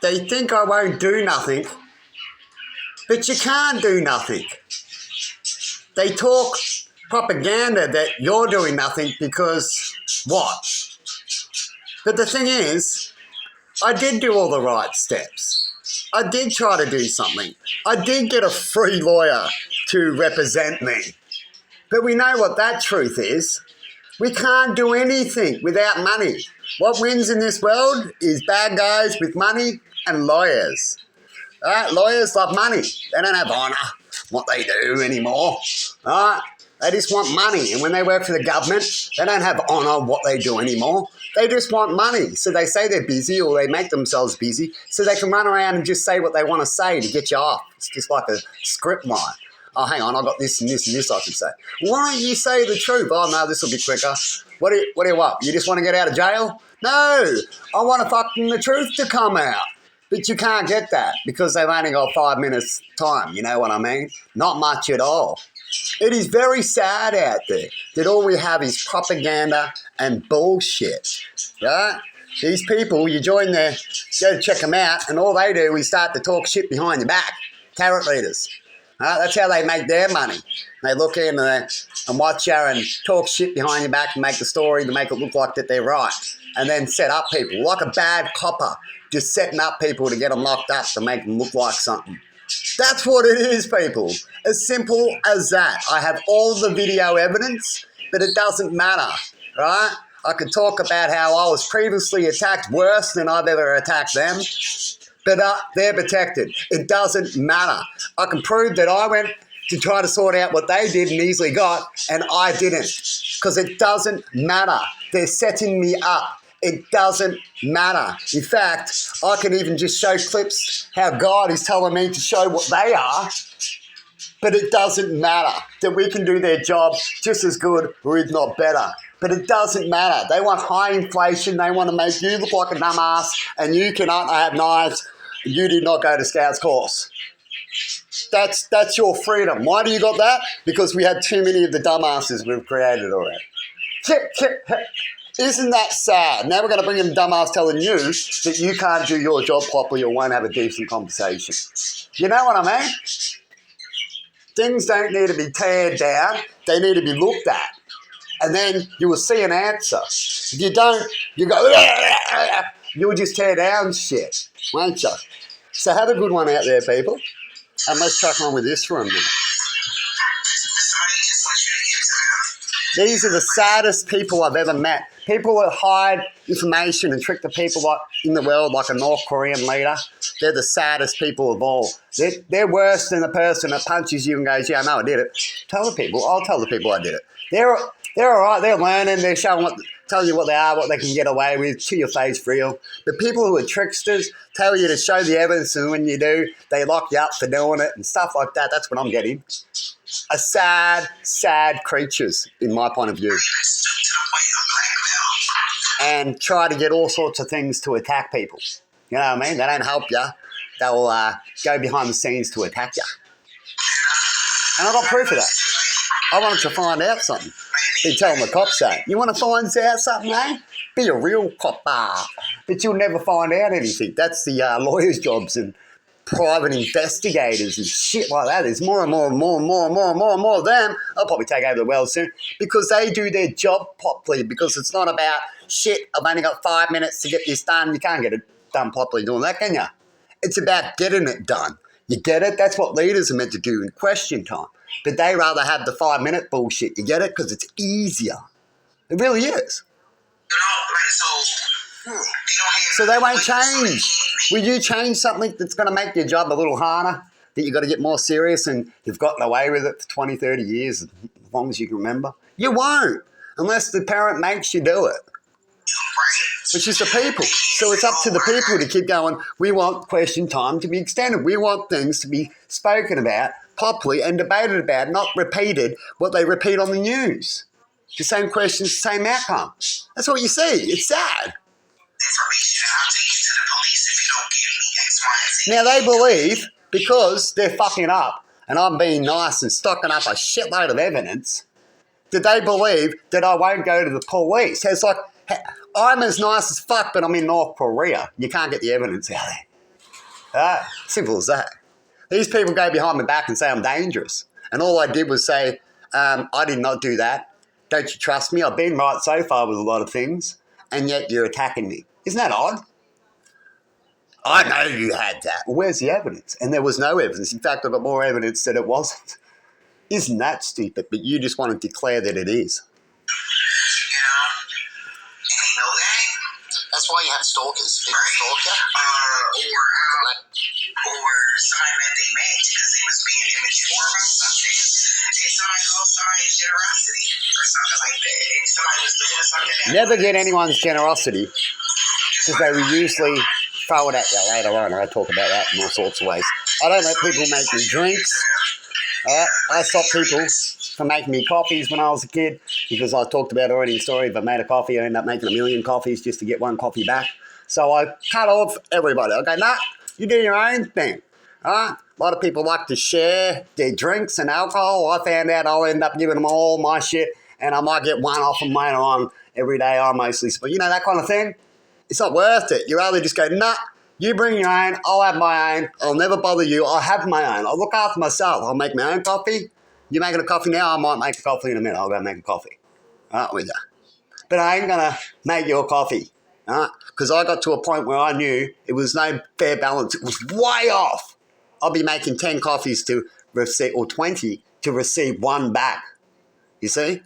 They think I won't do nothing, but you can't do nothing. They talk propaganda that you're doing nothing because what? But the thing is, I did do all the right steps. I did try to do something. I did get a free lawyer to represent me. But we know what that truth is. We can't do anything without money. What wins in this world is bad guys with money and lawyers. Lawyers love money. They don't have honour, what they do anymore. They just want money. And when they work for the government, they don't have honour, what they do anymore. They just want money. So they say they're busy or they make themselves busy so they can run around and just say what they want to say to get you off. It's just like a script line. Oh, hang on, I've got this and this and this I can say. Why don't you say the truth? Oh, no, this will be quicker. What do you want? You just want to get out of jail? No, I want fucking the truth to come out. But you can't get that because they've only got 5 minutes time, you know what I mean? Not much at all. It is very sad out there that all we have is propaganda and bullshit, right? These people, you join their, go check them out, and all they do is start to talk shit behind your back. Carrot leaders. That's how they make their money. They look in and watch you and talk shit behind your back and make the story to make it look like that they're right. And then set up people like a bad copper, just setting up people to get them locked up to make them look like something. That's what it is, people. As simple as that. I have all the video evidence, but it doesn't matter, right? I could talk about how I was previously attacked worse than I've ever attacked them, but they're protected. It doesn't matter. I can prove that I went to try to sort out what they did and easily got, and I didn't, because it doesn't matter. They're setting me up. It doesn't matter. In fact, I can even just show clips how God is telling me to show what they are, but it doesn't matter. That we can do their job just as good or if not better. But it doesn't matter. They want high inflation. They want to make you look like a dumbass, and you cannot have knives. You did not go to Scouts course. That's your freedom. Why do you got that? Because we had too many of the dumbasses we've created already. Isn't that sad? Now we're going to bring in a dumbass telling you that you can't do your job properly or won't have a decent conversation. You know what I mean? Things don't need to be teared down. They need to be looked at. And then you will see an answer. If you don't, you go, you'll just tear down shit, won't you? So have a good one out there, people. And let's crack on with this for a minute. These are the saddest people I've ever met. People that hide information and trick the people in the world like a North Korean leader. They're the saddest people of all. They're worse than the person that punches you and goes, yeah, I know I did it. Tell the people. I'll tell the people I did it. They're all right. They're learning. They're showing telling you what they are, what they can get away with, to your face real. The people who are tricksters tell you to show the evidence, and when you do, they lock you up for doing it and stuff like that. That's what I'm getting. A sad, sad creatures, in my point of view. And try to get all sorts of things to attack people. You know what I mean? They don't help you. They'll go behind the scenes to attack you. And I've got proof of that. I wanted to find out something. Be telling the cops that. You want to find out something, eh? Be a real copper. But you'll never find out anything. That's the lawyers' jobs and private investigators and shit like that. There's more and more and more and more and more and more and more of them. I'll probably take over the world soon because they do their job properly, because it's not about shit, I've only got 5 minutes to get this done. You can't get it done properly doing that, can you? It's about getting it done. You get it? That's what leaders are meant to do in question time. But they rather have the 5-minute bullshit. You get it? Because it's easier. It really is. So they won't change. Will you change something that's going to make your job a little harder, that you've got to get more serious and you've gotten away with it for 20, 30 years, as long as you can remember? You won't, unless the parent makes you do it, which is the people. So it's up to the people to keep going, we want question time to be extended. We want things to be spoken about properly and debated about, not repeated what they repeat on the news. The same questions, same outcome. That's what you see. It's sad. Now they believe, because they're fucking up and I'm being nice and stocking up a shitload of evidence, that they believe that I won't go to the police. It's like, I'm as nice as fuck, but I'm in North Korea. You can't get the evidence out there. Simple as that. These people go behind my back and say I'm dangerous. And all I did was say, I did not do that. Don't you trust me? I've been right so far with a lot of things, and yet you're attacking me. Isn't that odd? I know you had that. Well, where's the evidence? And there was no evidence. In fact, I've got more evidence that it wasn't. Isn't that stupid? But you just want to declare that it is. Know that. That's why you have stalkers. People stalk you. Or somebody met they match because they was being immature about something. And somebody's generosity or something like that. And somebody was doing something that Never get anyone's generosity because they will usually throw it at you later on. I talk about that in all sorts of ways. I don't let people make me drinks. I stop people from making me coffees when I was a kid because I talked about already in the story. If I made a coffee, I end up making 1 million coffees just to get one coffee back. So I cut off everybody. I go, nah, you do your own thing. A lot of people like to share their drinks and alcohol. I found out I'll end up giving them all my shit and I might get one off them later on every day. I mostly, but you know, that kind of thing. It's not worth it. You rather just go, nah, you bring your own, I'll have my own. I'll never bother you. I'll have my own. I'll look after myself. I'll make my own coffee. You're making a coffee now, I might make a coffee in a minute. I'll go make a coffee. With you. But I ain't going to make your coffee. Because I got to a point where I knew it was no fair balance. It was way off. I'll be making 10 coffees to receive, or 20 to receive one back. You see?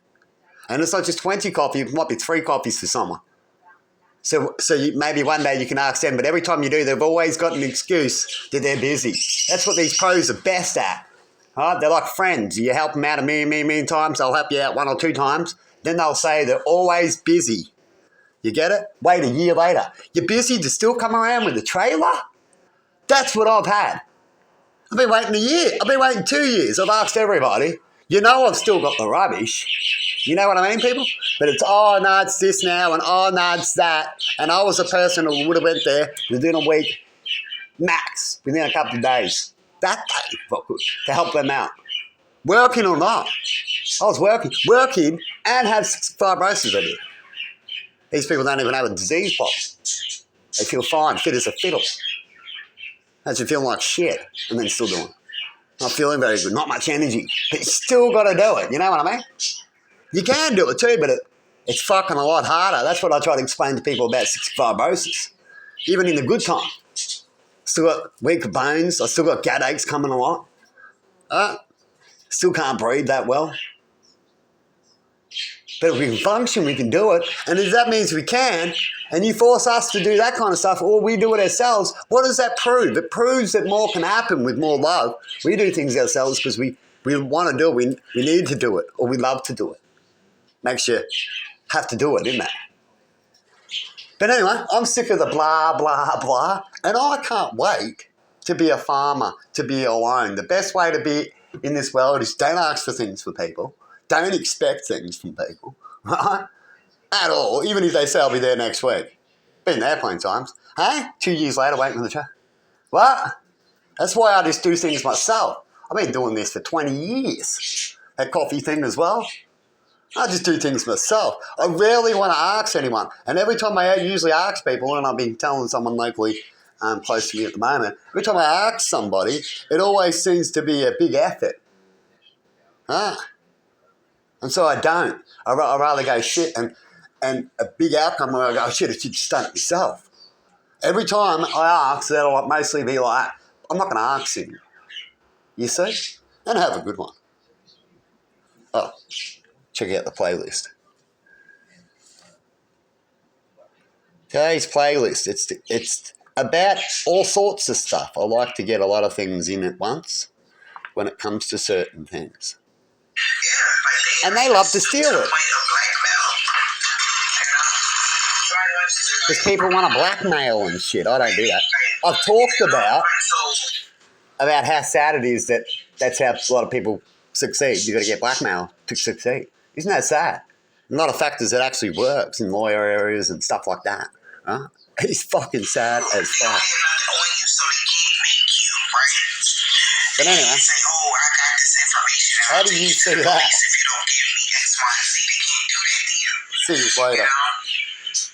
And it's not just 20 coffee. It might be 3 coffees for someone. So maybe one day you can ask them, but every time you do, they've always got an excuse that they're busy. That's what these pros are best at. They're like friends. You help them out a million times, they'll help you out 1 or 2 times. Then they'll say they're always busy. You get it? Wait a year later. You're busy to still come around with a trailer? That's what I've had. I've been waiting a year. I've been waiting 2 years. I've asked everybody. You know I've still got the rubbish. You know what I mean, people? But it's, oh, no, it's this now, and oh, no, it's that. And I was a person who would have went there within a week, max, within a couple of days. That day, to help them out. Working or not. I was working and had fibrosis I did. These people don't even have a disease problem. They feel fine, fit as a fiddle. Imagine feeling like shit and then still doing it. Not feeling very good, not much energy. But you still got to do it, you know what I mean? You can do it too, but it's fucking a lot harder. That's what I try to explain to people about cystic fibrosis. Even in the good time. Still got weak bones. I still got gut aches coming a lot. Still can't breathe that well. But if we can function, we can do it. And if that means we can, and you force us to do that kind of stuff, or we do it ourselves, what does that prove? It proves that more can happen with more love. We do things ourselves because we want to do it. We need to do it, or we love to do it. Makes you have to do it, isn't it? But anyway, I'm sick of the blah, blah, blah. And I can't wait to be a farmer, to be alone. The best way to be in this world is don't ask for things for people. Don't expect things from people, right? At all, even if they say I'll be there next week. Been there plenty of times. Hey? 2 years later, waiting for the truck. What? That's why I just do things myself. I've been doing this for 20 years. That coffee thing as well. I just do things myself. I rarely want to ask anyone. And every time I usually ask people, and I've been telling someone locally close to me at the moment, every time I ask somebody, it always seems to be a big effort. And so I don't. I'd rather go shit and a big outcome where I go, oh, shit, I should just done it myself. Every time I ask, that'll mostly be like, I'm not going to ask him. You see? And have a good one. Oh, check out the playlist. Today's playlist, it's about all sorts of stuff. I like to get a lot of things in at once when it comes to certain things. And they love to steal it. Because people want to blackmail and shit. I don't do that. I've talked about how sad it is that that's how a lot of people succeed. You've got to get blackmail to succeed. Isn't that sad? A lot of factors that actually works in lawyer areas and stuff like that. Huh? It's fucking sad as fuck. But anyway, how do you see that? See you later.